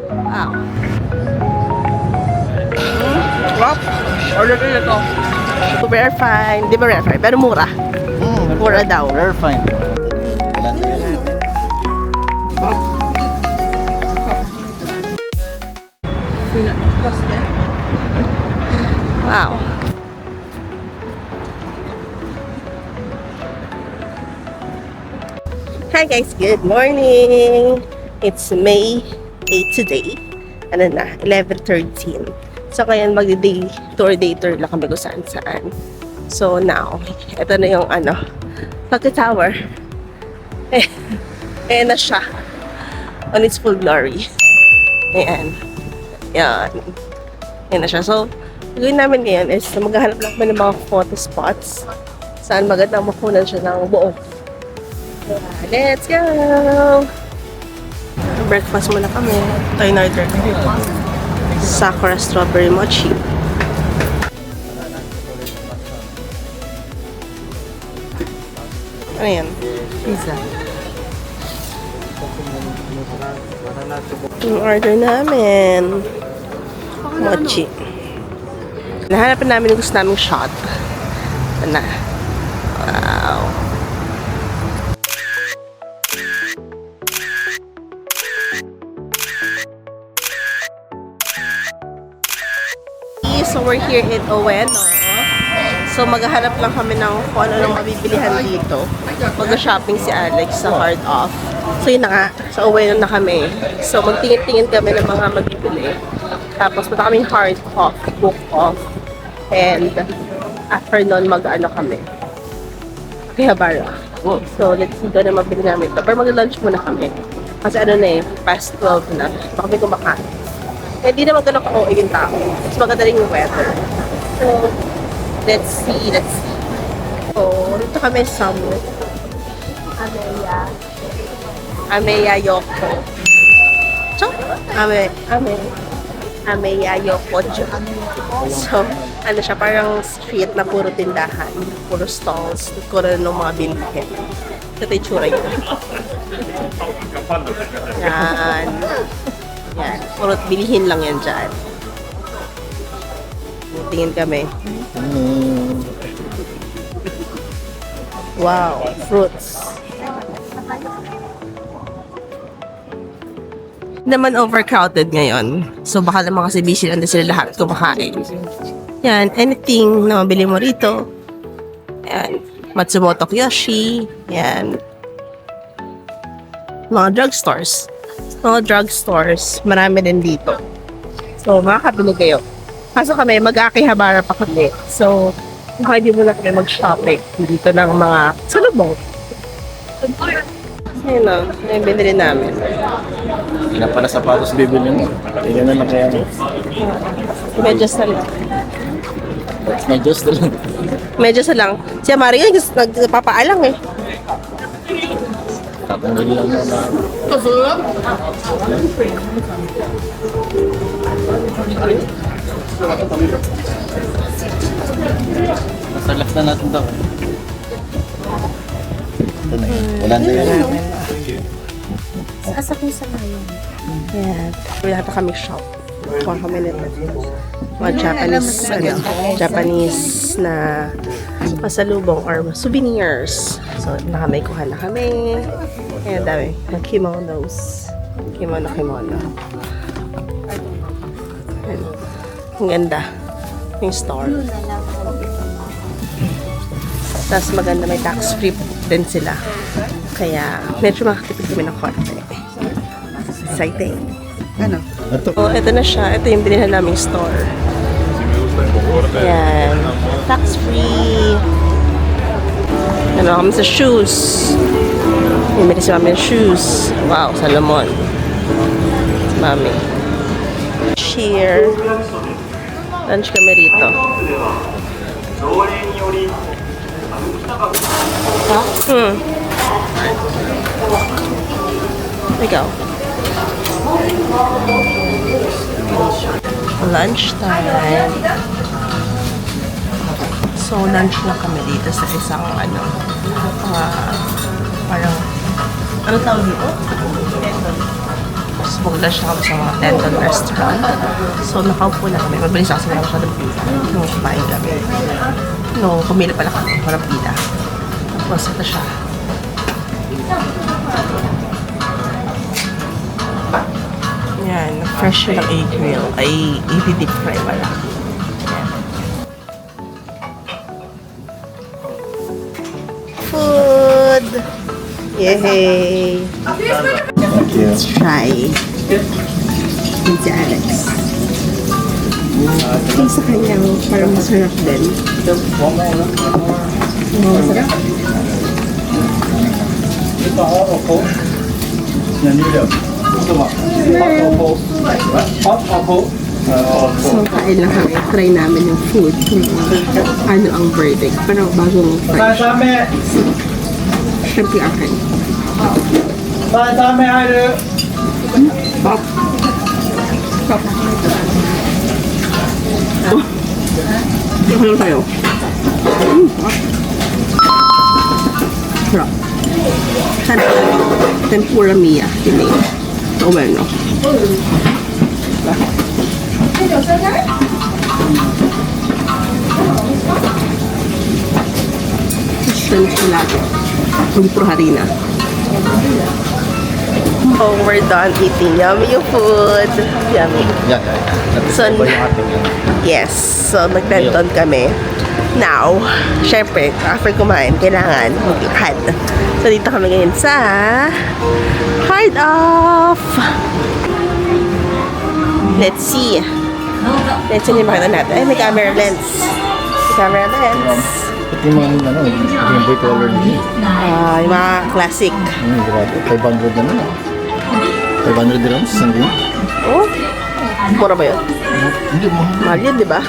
Wow. Wow. Order ko na to. Super fine. Di ba rare fine? Pero mura. Mura daw. Rare fine. Wow. Hi guys, good morning. It's May 8 today. Ano na, 11:13. So ngayon mag-day tour lang kami kung saan. So now, ito na yung Lucky Tower. Ayan na siya. On its full glory. Ayan. Yan. Ayan na siya. So, gawin namin ngayon is maghahanap lang kami ng mga photo spots saan maganda makunan siya ng buo. Let's go! Breakfast muna kami. Ito yung order. Sakura strawberry mochi. Ano yan? Pizza. Yung order namin. Mochi. Nahanapin namin yung gusto naming shot. Ano na? Wow. So we're here in Ueno. So maghahanap lang kami ng kung ano nang mabibilihan dito. Mag-shopping si Alex sa hard off. So yun na nga, sa Ueno na kami. So magtingin-tingin kami ng mga mabibili. Tapos punta kami hard off, book off. And after nun kami. Kaya bara. So let's see doon na mabili namin ito. Pero mag-lunch muna kami. Kasi past 12 na. Baka kami kumakain. Hindi naman ganun ka-OA yung tao. Mas maganda rin yung weather. So, let's see. So, dito kami sa Ameya Yoko. So, Ameya Yoko. So, siya, parang street na puro tindahan. Puro stalls. Puro ng mga binhin. Ito yung tsura yun. Yan. Yan. Puro bilihin lang yan dyan. Tingin kami. Wow. Fruits. Naman overcrowded ngayon. So baka naman kasi busy lang din sila lahat kumakain. Yan. Anything na mabili mo rito. Yan. Matsumoto Kiyoshi. Yan. Mga drugstores. Marami din dito. So, makakabili kayo. Kaso kami, mag-Akihabara pa kami. So, baka hindi mo na kami mag-shopping dito ng mga salubong. Ayun o, yung binili namin. Hindi na pala sapatos bibili mo. Hindi na lang kaya mo. Medyas na lang. Medyas na lang. Medyas na lang. Si Maria, nagpapaalang eh. Tatanggalin lang mo na. Masalas na natin daw. Ito na yun. Wala na yun. Sasakin sa ngayon. Ayan. Wala na kami shop. Kuha kami nito. Mga Japanese na pasalubong or souvenirs. So, may kuha na kami. Ayan, dami. Mga kimonos. Kimono. Ayan. Ang ganda. Yung store. Tapos maganda, may tax-free din sila. Kaya, medyo makakitipid kami ng konti. Exciting. Ano? Ito. Oh, ito na siya. Ito yung binili naming store. Ayan. Tax-free. Kami sa shoes. Bumili si Mami ng shoes. Wow, Salomon. Mami. Cheer. Lunch kami rito. Ikaw. Lunch time. So, lunch na kami dito sa isang parang, ano tawag dito? mag-lunch na kami sa mga Tendon restaurant. So, nakaupo na kami. Mabilis ako sa mga masyadong pila. Nung kumain kami. No, pumila pala kami. Walang pila. Tapos, ito siya. Yan. Fresh yung egg grill. Ay, i-deep fry wala. Food! Yay! Let's try. Yun si Alex. Yung sa kanya, parang masarap din. Masarap? So, kain lang kami. Try namin yung food. Ano ang verdict. Parang bagong fresh. Siyempre akin. Pop. Pop. Ito lang tayo. Sarap. Sana tempura mia. Ini. O bueno. Shrimp salado. Hindi puro harina. Oh, we're done eating. Yummy yung food. Yummy. Yan. So, Iba yung ating yan. yes. So, nag-tenton kami. Now, syempre, after kumain, kailangan maglakad. So, dito kami ngayon sa Hard Off. Let's see. Let's see yung makita natin. Ay, may camera lens. May camera lens. Ito yung mga Game Boy Color niya. Yung mga classic. Grabe. 500 na 500 dirhams. Isang game. Oh, mura ba yun? Hindi mo. Mahal yun, di ba?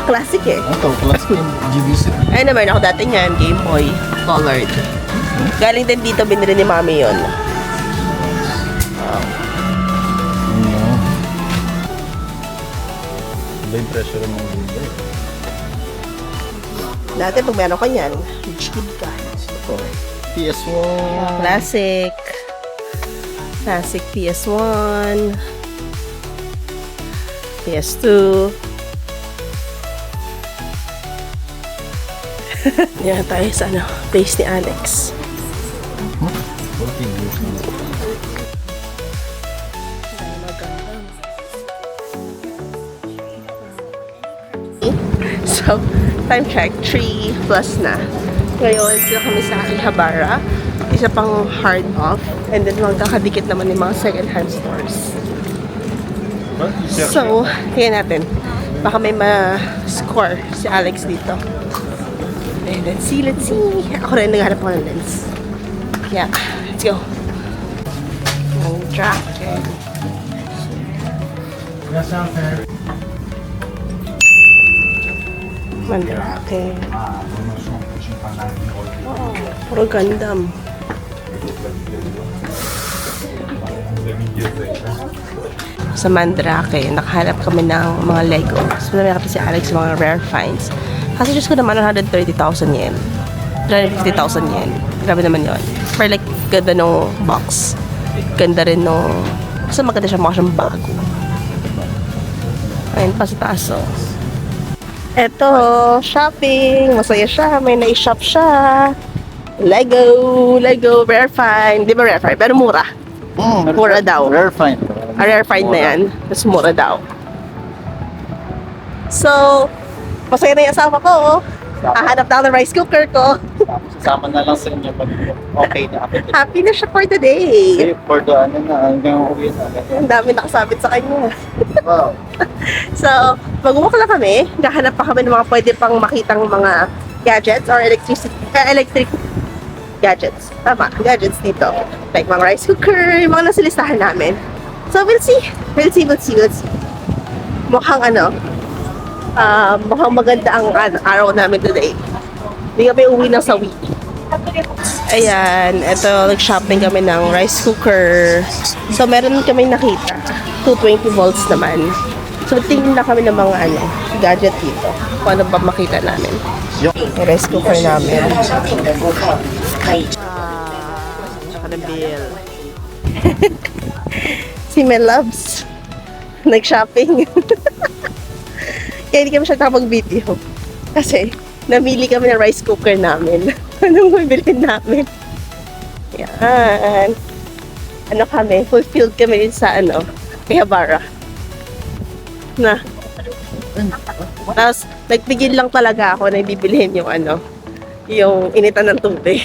Classic eh. Ito, class ko yung GBC. Ay naman, ako dati niyan, Game Boy Colored. Galing din dito, binili ni Mami yun. Iba yung pressure ng Game Boy. Dati, pag meron ka niyan, good ka. Ito, PS1. Classic. Classic PS1. PS2. Yan tayo sa place ni Alex. So, time check, 3 plus na. Ngayon, sila kami sa Akihabara. Isa pang hard off. And then, magkakadikit naman yung mga second-hand stores. So, tingnan natin. Baka may ma-score si Alex dito. And let's see, let's see. Ako rin naghanap ako ng lens. Yeah, let's go. Ang jacket. Mandrake. Oh, puro Gundam. Sa Mandrake, nakahanap kami ng mga Lego. So, nakita si Alex sa mga rare finds. Kasi just ko naman 130,000 yen. 150,000 yen. Grabe naman yun. For like, ganda nung box. Ganda rin nung... Basta maganda siya, mukha siyang bago. Ayun pa sa taas, oh. Eto, shopping. Masaya siya. May na-shop siya. Lego. Lego. Rare find. Di ba rare find? Pero mura. Mura daw. Rare find. Rare find na yan. Mas mura daw. So, masaya na yung asawa ko. Hahanap na ako ng rice cooker ko. Sasama na lang sa inyo pag okay na. Happy na siya for today. Okay, for the ano na, hanggang uwi na. Ang dami nakasabit sa kanya. Wow. So, mag-walk lang kami. Gahanap pa kami ng mga pwede pang makitang mga gadgets or electric gadgets. Tama, gadgets dito. Like mga rice cooker, yung mga nasa listahan namin. So, we'll see. We'll see. Mukhang mukhang maganda ang araw namin today. Hindi kami uwi ng sawi. Ayan, ito, nag-shopping kami ng rice cooker. So, meron kami nakita. 220 volts naman. So, tingin na kami ng mga gadget dito. Kung ano ba makita namin. Yung rice cooker namin. Tsaka na bill. my loves. Nag-shopping. Kaya hindi kami siya nakapag-video. Kasi, namili kami ng rice cooker namin. Anong bibilhin namin? Yan. Ano kami, fulfilled kami din sa Pihabara. Na. Tapos, nagpigil lang talaga ako na bibilhin yung yung initan ng tubig.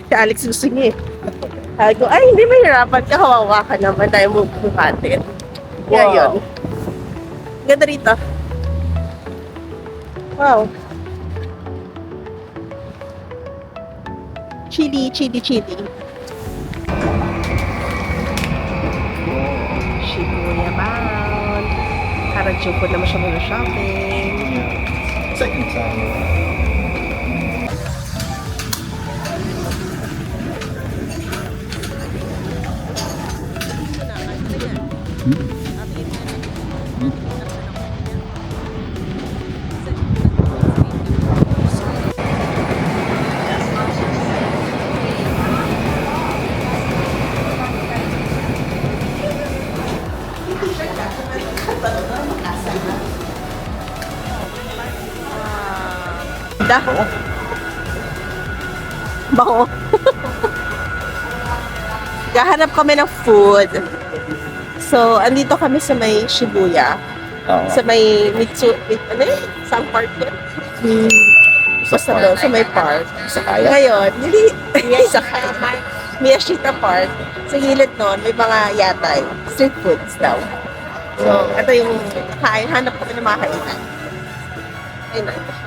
Si Alex gusto niya eh. Sabi ko, ay, hindi mahirapan ka, kawawa ka naman, tayo bubuhatin. Kaya yun. Ganda rito. Wow. Chili, chili, chili. Shibuya bound. Harajuku naman siya muna shopping. Second time. Dako. Bako. Gahanap kami ng food. So, andito kami sa may Shibuya. Sa may Saan park yun? Basta doon, sa may park. Sakaya? Ngayon, hindi, Sakaya. Miyashita Park. Sa gilid noon, may mga yatay. Street foods daw. So, ito yung hanap kami ng mga kainan. Ayun na.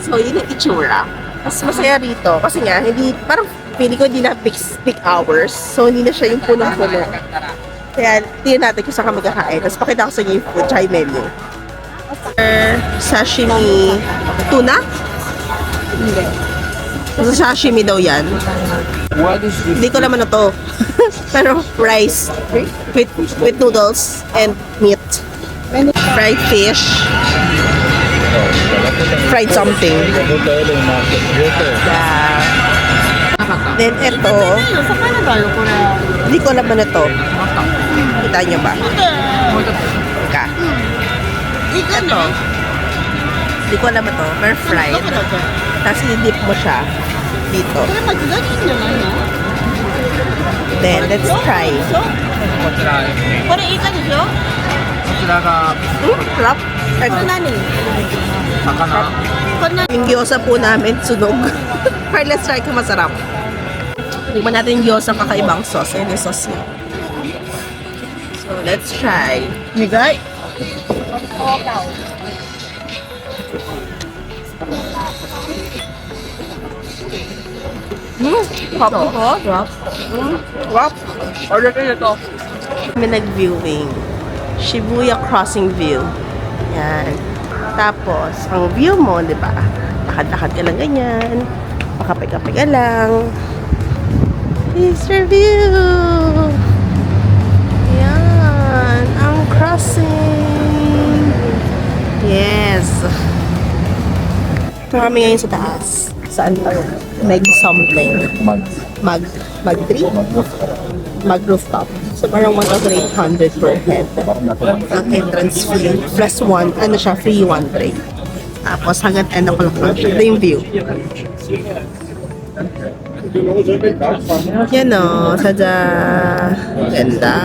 So, yun yung itsura. Mas masaya rito. Kasi nga, parang pili ko hindi na peak hours. So, hindi na siya yung punong-puno. Kaya, tingnan natin kung saan ka magkakain. Tapos, pakita ko sa inyo yung food, tsaka yung menu. Sashimi tuna? Hindi. Sashimi daw yan. What is this? Hindi ko naman na to. Pero rice with noodles and meat. Fried fish. Fried something. Yeah. Then ito. Hindi ko alam na to. Kita nyo ba? Ka. Ito. Hindi ko alam na to. Pero fried. Tapos i-dip mo siya dito. Then, let's try. Sarap. Yung gyoza po namin, sunog. Pero let's try kung masarap. Tignan natin yung gyoza kakaibang sauce. Ayan yung sauce niya. So, let's try. Migay. Hop ko. Drop. Drop. Order ka na to. Kami nag-viewing. Shibuya Crossing View. Yan. Tapos, ang view mo, di ba? Lakad-lakad ka lang ganyan. Pakape-kape ka lang. Here's your view. Yan. Ang crossing. Yes. Ito kami ngayon sa taas. Saan pa? Meg something. Mag 3? Mag rooftop. So parang 1,800 per head. Ang entrance fee. Plus 1. Ano siya? Free 1 drink. Tapos hanggang 10 o'clock lang. Ito yung view. Yan o. Tada. Ganda.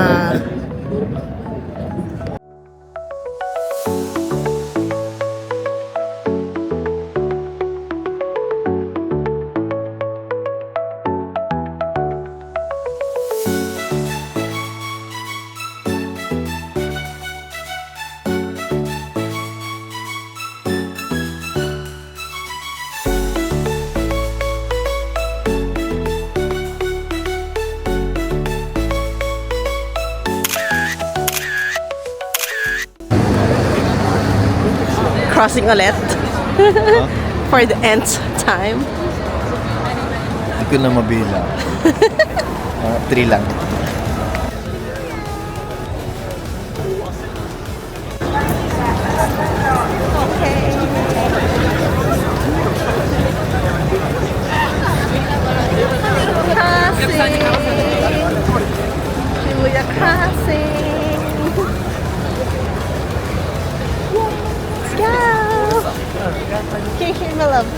Crossing ulit. For the nth time. Hindi ko na mabila. 3 lang. passing. Let's go. Okay, here, my love.